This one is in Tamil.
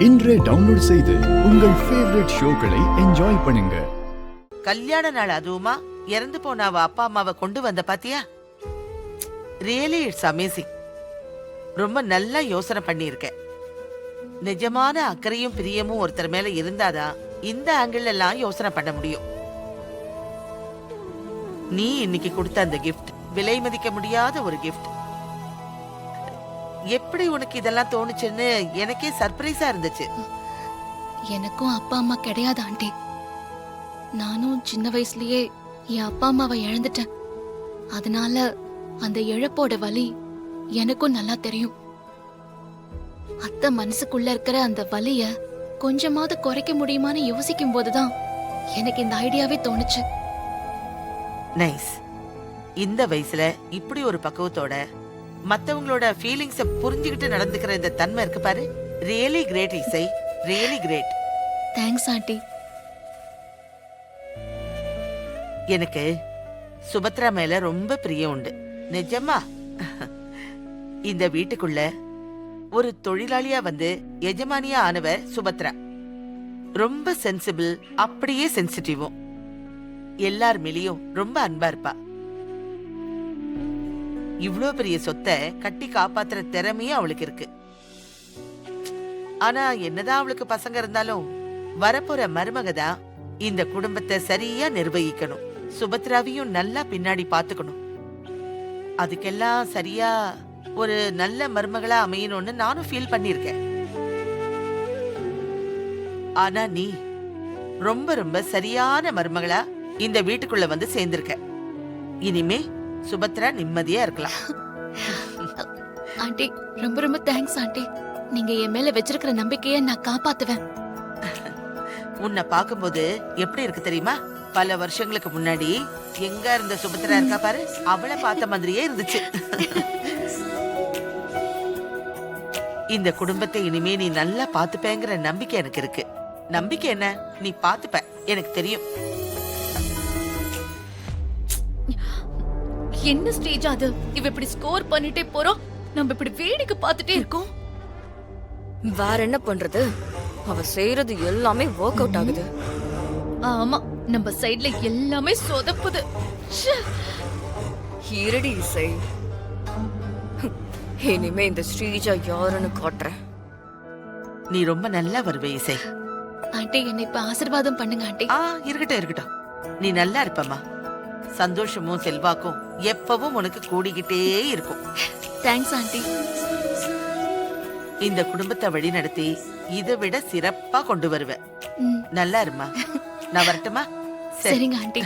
இன்றே டவுன்லோட் செய்து உங்கள் ஃபேவரட் ஷோக்களை என்ஜாய் பண்ணுங்க. கல்யாண நாள் அதுவுமா இறந்து போன அவ அப்பா அம்மாவை கொண்டு வந்த பாத்தியா? Really it's amazing. ரொம்ப நல்லா யோசனை பண்ணியிருக்க. நிஜமான அக்கறையும் பிரியமும் ஒருத்தர் மேல இருந்தாதான் இந்த ஆங்கிள் எல்லாம் யோசனை பண்ண முடியும். நீ இன்னைக்கு கொடுத்த அந்த கிஃப்ட் விலை மதிக்க முடியாத ஒரு கிஃப்ட். எப்படி உனக்கு இதெல்லாம் தோணுச்சுன்னு எனக்கே சர்ப்ரைஸா இருந்துச்சு. எனக்கும் அப்பா அம்மா கிடையாது ஆண்டி. நானும் சின்ன வயசுலயே என் அப்பா அம்மாவை இழந்துட்டேன். அதனால அந்த இழப்போட வலி எனக்கும் நல்லா தெரியும். அத்தை மனசுக்குள்ள இருக்கிற அந்த வலிய கொஞ்சமாவது குறைக்க முடியுமான்னு யோசிக்கும் போதுதான் எனக்கு இந்த ஐடியாவே தோணுச்சு. நைஸ். இந்த வயசுல இப்படி ஒரு பக்குவத்தோட மத்தவங்களோட ஃபீலிங்ஸ புரிஞ்சுக்கிட்டு நடந்துக்கிற இந்த தன்மை இருக்கு பாரு. ரியலி கிரேட் இசை, ரியலி கிரேட். Thanks aunty. எனக்கு சுபத்ரா மேல ரொம்ப பிரியம் உண்டு. நிஜமா. இந்த வீட்டுக்குள்ள ஒரு தொழிலாளியா வந்து எஜமானியா ஆனவ சுபத்ரா. ரொம்ப சென்சிபிள், அப்படியே சென்சிட்டிவும். எல்லார் மேலயும் ரொம்ப அன்பா இருப்பா. இவ்ளோ பெரிய சொத்தை கட்டி காப்பாத்துற திறமையும் அவளுக்கு இருக்கு. ஆனா என்னதான் அவளுக்கு பசங்க இருந்தாலும் வரப்போற மருமகதான் இந்த குடும்பத்தை சரியா நிர்வகிக்கணும். சுபத்ராவையும் நல்லா பின்னாடி பாத்துக்கணும். அதுக்கெல்லாம் சரியா ஒரு நல்ல மருமகளா அமையணும்னு நானும் ஃபீல் பண்ணிருக்கேன். ஆனா நீ ரொம்ப ரொம்ப சரியான மருமகளா இந்த வீட்டுக்குள்ள வந்து சேர்ந்திருக்க. இனிமே சுபத்ரா நிம்மதியா இருக்கலாம். ஆண்டி ரொம்ப ரொம்ப தேங்க்ஸ் ஆண்டி. நீங்க என் மேல வச்சிருக்கிற நம்பிக்கையை நான் காப்பாத்துவேன். உன்னை பாக்கும்போது எப்படி இருக்கு தெரியுமா? பல வருஷங்களுக்கு முன்னாடி எங்க இருந்த சுபத்ரா இருக்கா பாரு, அவளை பார்த்த மாதிரியே இருந்துச்சு. இந்த குடும்பத்தை இனிமே நீ நல்லா பாத்துப்பேங்கிற நம்பிக்கை எனக்கு இருக்கு. நம்பிக்கை என்ன, நீ பாத்துப்ப, எனக்கு தெரியும். என்ன ஸ்டேஜ் அது? இவ இப்படி ஸ்கோர் பண்ணிட்டே போறோம், நம்ம இப்படி வேடிக்கை பார்த்துட்டே இருக்கோம். வேற என்ன பண்றது? அவ செய்யறது எல்லாமே ஒர்க் அவுட் ஆகுது. ஆமா, நம்ம சைடுல எல்லாமே சொதப்புது. இருடி இசை, இனிமே இந்த ஸ்ரீஜா யாருன்னு காட்டுறேன். நீ ரொம்ப நல்லா வருவே இசை. ஆண்டி என்னை இப்ப ஆசீர்வாதம் பண்ணுங்க ஆண்டி. இருக்கட்டும் இருக்கட்டும், நீ நல்லா இருப்பம்மா. சந்தோஷமும் செல்வாக்கும் எப்பவும் உனக்கு கூடிக்கிட்டே இருக்கும். Thanks aunty. இந்த குடும்பத்தை வழி நடத்தி இதை விட சிறப்பா கொண்டு வருவேன். நல்லா இருமா. நான் வரட்டுமா? சரிங்க ஆண்டி.